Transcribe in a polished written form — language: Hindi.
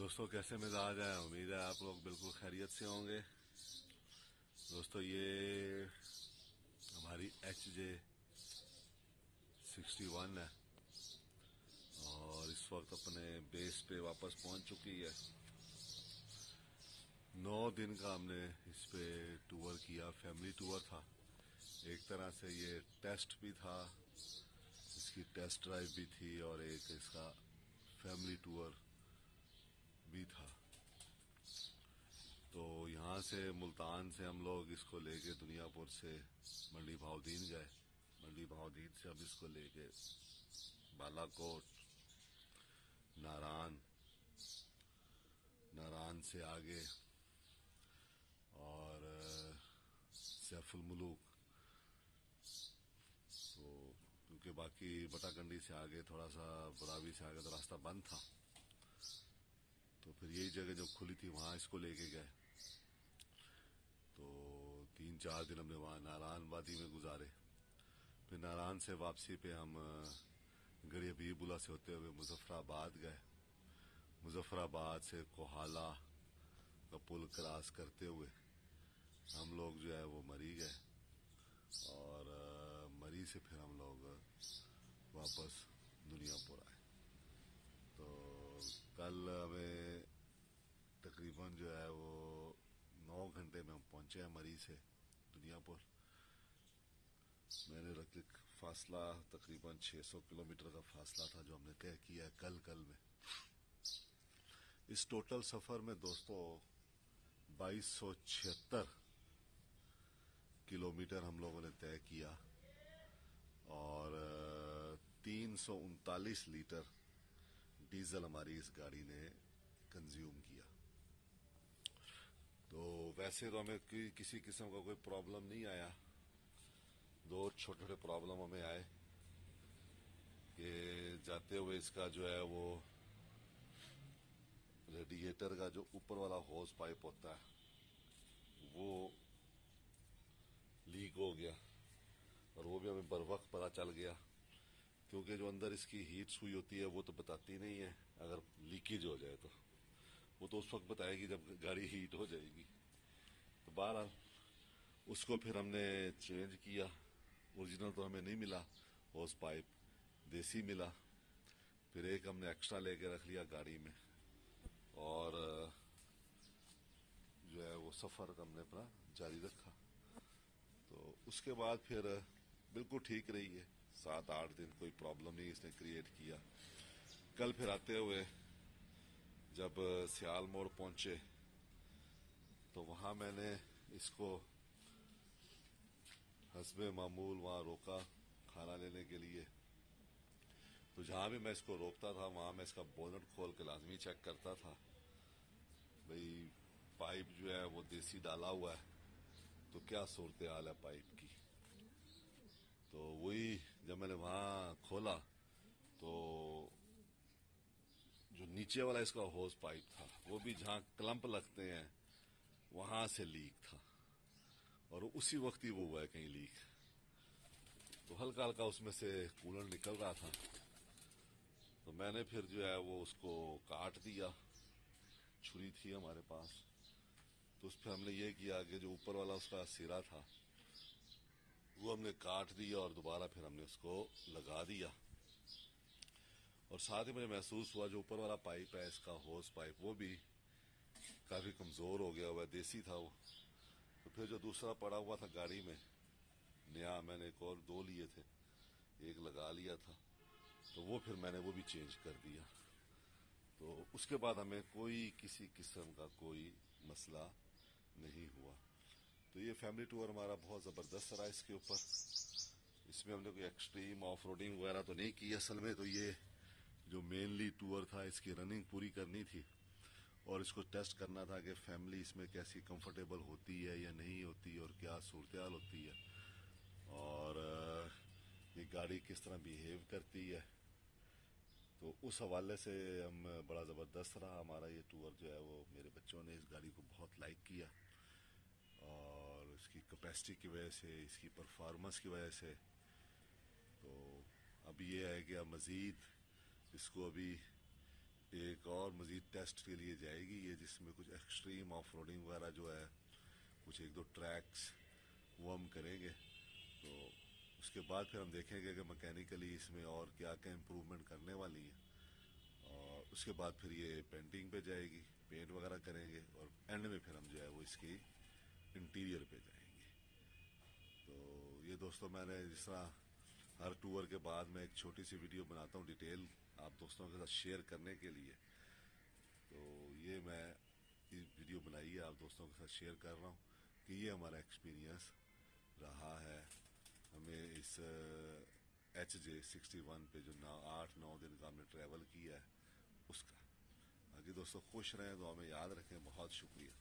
दोस्तों कैसे मिजाज है। उम्मीद है आप लोग बिल्कुल खैरियत से होंगे। दोस्तों ये हमारी HJ61 है और इस वक्त अपने बेस पे वापस पहुंच चुकी है। 9 दिन का हमने इस पे टूर किया। फैमिली टूर था, एक तरह से ये टेस्ट भी था, इसकी टेस्ट ड्राइव भी थी और एक इसका फैमिली टूर भी था। तो यहाँ से मुल्तान से हम लोग इसको लेके दुनियापुर से मंडी भावदीन गए। मंडी भावदीन से अब इसको लेके बालाकोट, नारान, नारान से आगे और सैफुल मुलूक। तो क्योंकि बाकी बटाकंडी से आगे थोड़ा सा बुरावी से आगे तो रास्ता बंद था, तो फिर यही जगह जो खुली थी वहां इसको लेके गए। तो 3-4 दिन हमने वहां नारान वादी में गुजारे। फिर नारान से वापसी पे हम गड़ी हबीबुल्ला से होते हुए मुजफ्फराबाद गए। मुजफ्फराबाद से कोहाला का पुल क्रॉस करते हुए हम लोग जो है वो मरी गए और मरी से फिर हम लोग वापस दुनियापुर आए। तो कल हमें तकरीबन जो है वो 9 घंटे में हम पहुंचे हैं मरी से दुनियापुर। मैंने रखिक फासला तकरीबन 600 किलोमीटर का फासला था जो हमने तय किया है कल में। इस टोटल सफर में दोस्तों 2276 किलोमीटर हम लोगों ने तय किया और 339 लीटर डीजल हमारी इस गाड़ी ने कंज्यूम किया। तो वैसे तो हमें किसी किस्म का कोई प्रॉब्लम नहीं आया। 2 छोटे छोटे प्रॉब्लम हमें आए कि जाते हुए इसका जो है वो रेडिएटर का जो ऊपर वाला होज पाइप होता है वो लीक हो गया और वो भी हमें बर वक्त पता चल गया, क्योंकि जो अंदर इसकी हीट सुई होती है वो तो बताती नहीं है अगर लीकेज हो जाए तो। वो तो उस वक्त बताएगी जब गाड़ी हीट हो जाएगी। तो बहरहाल उसको फिर हमने चेंज किया। ओरिजिनल तो हमें नहीं मिला होस पाइप, देसी मिला। फिर एक हमने एक्स्ट्रा लेके रख लिया गाड़ी में और जो है वो सफर हमने अपना जारी रखा। तो उसके बाद फिर बिल्कुल ठीक रही है। 7-8 दिन कोई प्रॉब्लम नहीं इसने क्रिएट किया। कल फिर आते हुए जब सियाल मोड़ पहुंचे तो वहां मैंने इसको हस्बे मामूल वहां रोका खाना लेने के लिए। तो जहां भी मैं इसको रोकता था वहां मैं इसका बोनट खोल के लाजमी चेक करता था भाई पाइप जो है वो देसी डाला हुआ है तो क्या सूरत हाल है पाइप की। तो वही जब मैंने वहां खोला तो जो नीचे वाला इसका होज पाइप था वो भी जहां क्लंप लगते हैं वहां से लीक था और उसी वक्त ही वो हुआ है कहीं लीक। तो हल्का हल्का उसमें से कूलर निकल रहा था। तो मैंने फिर जो है वो उसको काट दिया। छुरी थी हमारे पास, तो उस पर हमने ये किया कि जो ऊपर वाला उसका सिरा था वो हमने काट दिया और दोबारा फिर हमने उसको लगा दिया। और साथ ही मुझे महसूस हुआ जो ऊपर वाला पाइप है इसका होज पाइप वो भी काफी कमजोर हो गया हुआ, देसी था वो। तो फिर जो दूसरा पड़ा हुआ था गाड़ी में नया, मैंने एक और 2 लिए थे, एक लगा लिया था, तो वो फिर मैंने वो भी चेंज कर दिया। तो उसके बाद हमें कोई किसी किस्म का कोई मसला नहीं हुआ। तो ये फैमिली टूर हमारा बहुत जबरदस्त रहा। इसके ऊपर इसमें हमने कोई एक्सट्रीम ऑफ रोडिंग वगैरह तो नहीं की। असल में तो ये जो मेनली टूर था इसकी रनिंग पूरी करनी थी और इसको टेस्ट करना था कि फैमिली इसमें कैसी कंफर्टेबल होती है या नहीं होती और क्या सूरत हाल होती है और ये गाड़ी किस तरह बिहेव करती है। तो उस हवाले से हम बड़ा ज़बरदस्त रहा हमारा ये टूर जो है वो। मेरे बच्चों ने इस गाड़ी को बहुत लाइक किया और इसकी कैपेसिटी की वजह से, इसकी परफॉर्मेंस की वजह से। तो अब ये है कि अब मज़ीद इसको अभी एक और मज़ीद टेस्ट के लिए जाएगी ये, जिसमें कुछ एक्सट्रीम ऑफ रोडिंग वगैरह जो है, कुछ एक दो ट्रैक्स वो हम करेंगे। तो उसके बाद फिर हम देखेंगे कि मैकेनिकली इसमें और क्या क्या इम्प्रूवमेंट करने वाली है, और उसके बाद फिर ये पेंटिंग पे जाएगी, पेंट वगैरह करेंगे, और एंड में फिर हम जो है वो इसकी इंटीरियर पे जाएंगे। तो ये दोस्तों, मैंने जिस तरह हर टूर के बाद मैं एक छोटी सी वीडियो बनाता हूँ डिटेल आप दोस्तों के साथ शेयर करने के लिए, तो ये मैं वीडियो बनाई है आप दोस्तों के साथ शेयर कर रहा हूँ कि ये हमारा एक्सपीरियंस रहा है हमें इस HJ61 पे जो 8-9 दिन का हमने ट्रैवल किया है उसका। बाकी दोस्तों खुश रहें, तो हमें याद रखें। बहुत शुक्रिया।